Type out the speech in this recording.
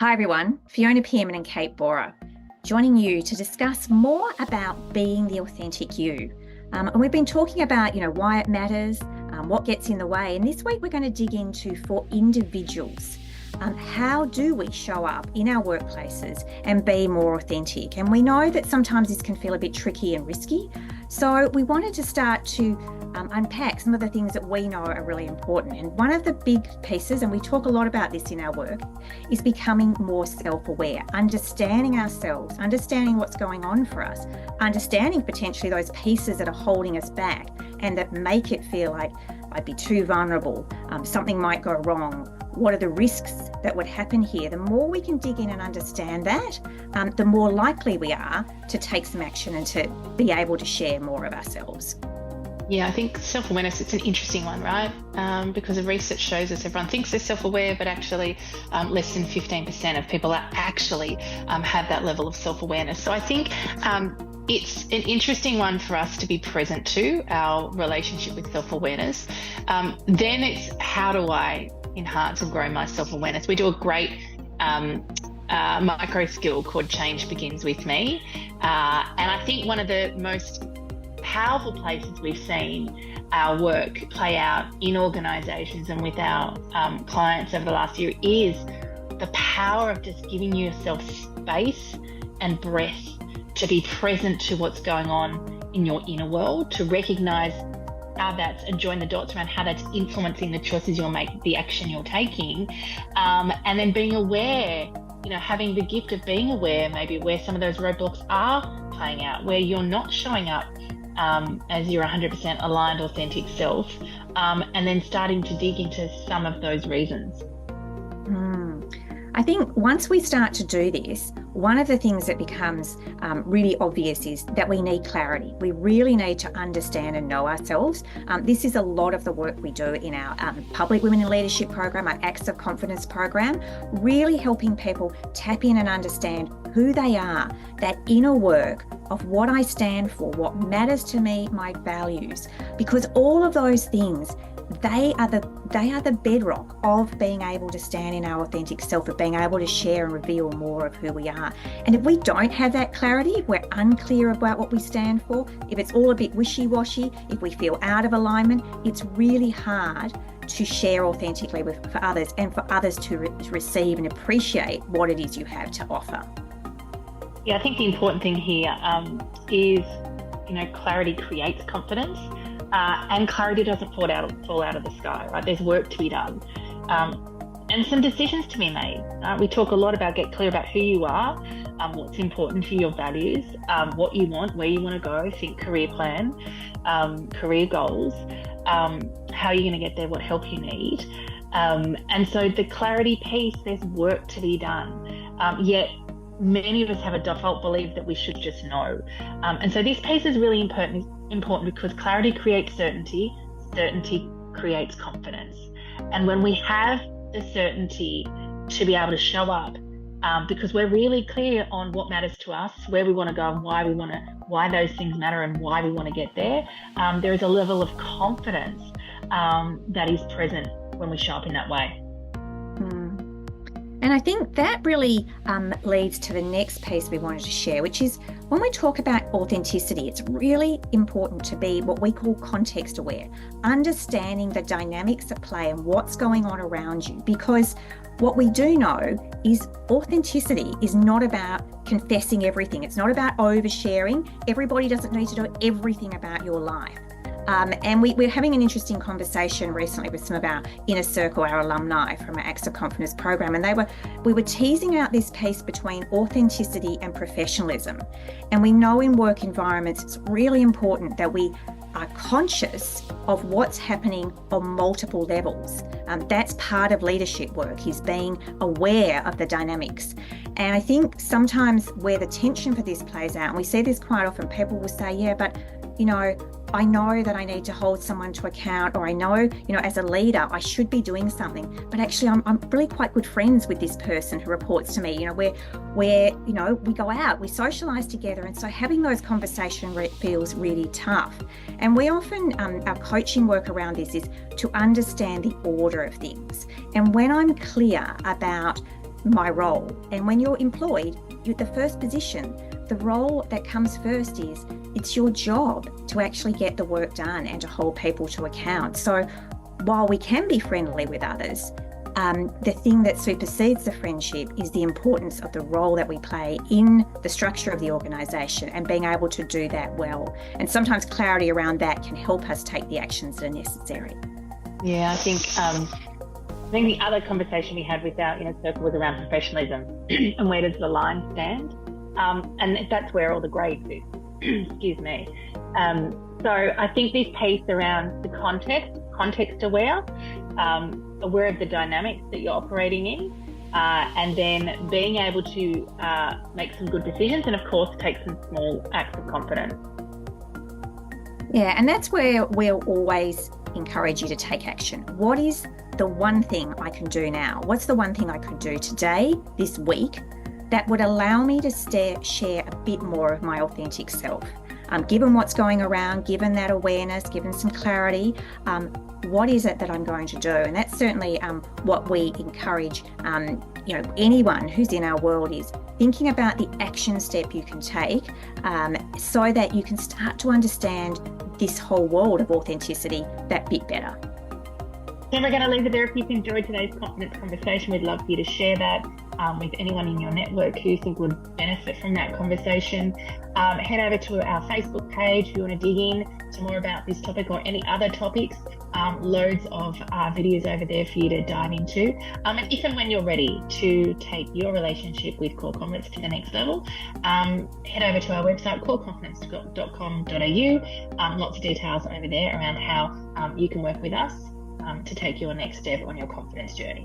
Hi everyone, Fiona Pearman and Kate Borer, joining you to discuss more about being the authentic you. And we've been talking about, why it matters, what gets in the way. And this week we're going to dig into, for individuals, how do we show up in our workplaces and be more authentic? And we know that sometimes this can feel a bit tricky and risky. So we wanted to start to unpack some of the things that we know are really important. And one of the big pieces, and we talk a lot about this in our work, is becoming more self-aware, understanding ourselves, understanding what's going on for us, understanding potentially those pieces that are holding us back and that make it feel like I'd be too vulnerable, something might go wrong. What are the risks that would happen here? The more we can dig in and understand that, the more likely we are to take some action and to be able to share more of ourselves. Yeah, I think self-awareness, it's an interesting one, right? Because the research shows us everyone thinks they're self-aware, but actually less than 15% of people actually have that level of self-awareness. So I think it's an interesting one for us to be present to, our relationship with self-awareness. Then it's how do I enhance and grow my self-awareness? We do a great micro skill called Change Begins With Me. And I think one of the most powerful places we've seen our work play out in organisations and with our clients over the last year is the power of just giving yourself space and breath to be present to what's going on in your inner world, to recognise how that's, and join the dots around how that's influencing the choices you'll make, the action you're taking, and then being aware, having the gift of being aware maybe where some of those roadblocks are playing out, where you're not showing up as your 100% aligned, authentic self, and then starting to dig into some of those reasons. I think once we start to do this, one of the things that becomes really obvious is that we need clarity. We really need to understand and know ourselves. This is a lot of the work we do in our Public Women in Leadership program, our Acts of Confidence program, really helping people tap in and understand who they are, that inner work of what I stand for, what matters to me, my values, because all of those things, they are the bedrock of being able to stand in our authentic self, of being able to share and reveal more of who we are. And if we don't have that clarity, if we're unclear about what we stand for, if it's all a bit wishy-washy, if we feel out of alignment, it's really hard to share authentically for others and for others to receive and appreciate what it is you have to offer. Yeah, I think the important thing here is, clarity creates confidence. And clarity doesn't fall out of the sky, right? There's work to be done, and some decisions to be made. We talk a lot about get clear about who you are, what's important for your values, what you want, where you want to go, think career plan, career goals, how you're going to get there, what help you need. And so the clarity piece, there's work to be done, yet many of us have a default belief that we should just know. And so this piece is really important because clarity creates certainty, certainty creates confidence. And when we have the certainty to be able to show up, because we're really clear on what matters to us, where we want to go and why those things matter and why we want to get there, there is a level of confidence that is present when we show up in that way. And I think that really leads to the next piece we wanted to share, which is when we talk about authenticity, it's really important to be what we call context aware, understanding the dynamics at play and what's going on around you. Because what we do know is authenticity is not about confessing everything. It's not about oversharing. Everybody doesn't need to know everything about your life. And we're having an interesting conversation recently with some of our inner circle, our alumni from our Acts of Confidence program, and we were teasing out this piece between authenticity and professionalism. And we know in work environments, it's really important that we are conscious of what's happening on multiple levels. That's part of leadership work, is being aware of the dynamics. And I think sometimes where the tension for this plays out, and we see this quite often, people will say, yeah, but I know that I need to hold someone to account, or I know, as a leader, I should be doing something. But actually, I'm really quite good friends with this person who reports to me. Where we go out, we socialise together, and so having those conversations feels really tough. And we often, our coaching work around this is to understand the order of things. And when I'm clear about my role. And when you're employed, you're the first position. The role that comes first is it's your job to actually get the work done and to hold people to account. So while we can be friendly with others, the thing that supersedes the friendship is the importance of the role that we play in the structure of the organisation and being able to do that well. And sometimes clarity around that can help us take the actions that are necessary. Yeah, I think the other conversation we had with our inner circle was around professionalism and where does the line stand? And that's where all the grey sits. Excuse me. So I think this piece around the context aware, aware of the dynamics that you're operating in, and then being able to make some good decisions and, of course, take some small acts of confidence. Yeah, and that's where we'll always encourage you to take action. What is the one thing I can do now? What's the one thing I could do today, this week, that would allow me to share a bit more of my authentic self? Given what's going around, given that awareness, given some clarity, what is it that I'm going to do? And that's certainly what we encourage anyone who's in our world is thinking about the action step you can take so that you can start to understand this whole world of authenticity that bit better. So we're going to leave it there. If you've enjoyed today's confidence conversation, we'd love for you to share that with anyone in your network who you think would benefit from that conversation. Head over to our Facebook page if you want to dig in to more about this topic or any other topics. Loads of videos over there for you to dive into. And if and when you're ready to take your relationship with Core Confidence to the next level, head over to our website, coreconfidence.com.au. Lots of details over there around how you can work with us to take your next step on your confidence journey.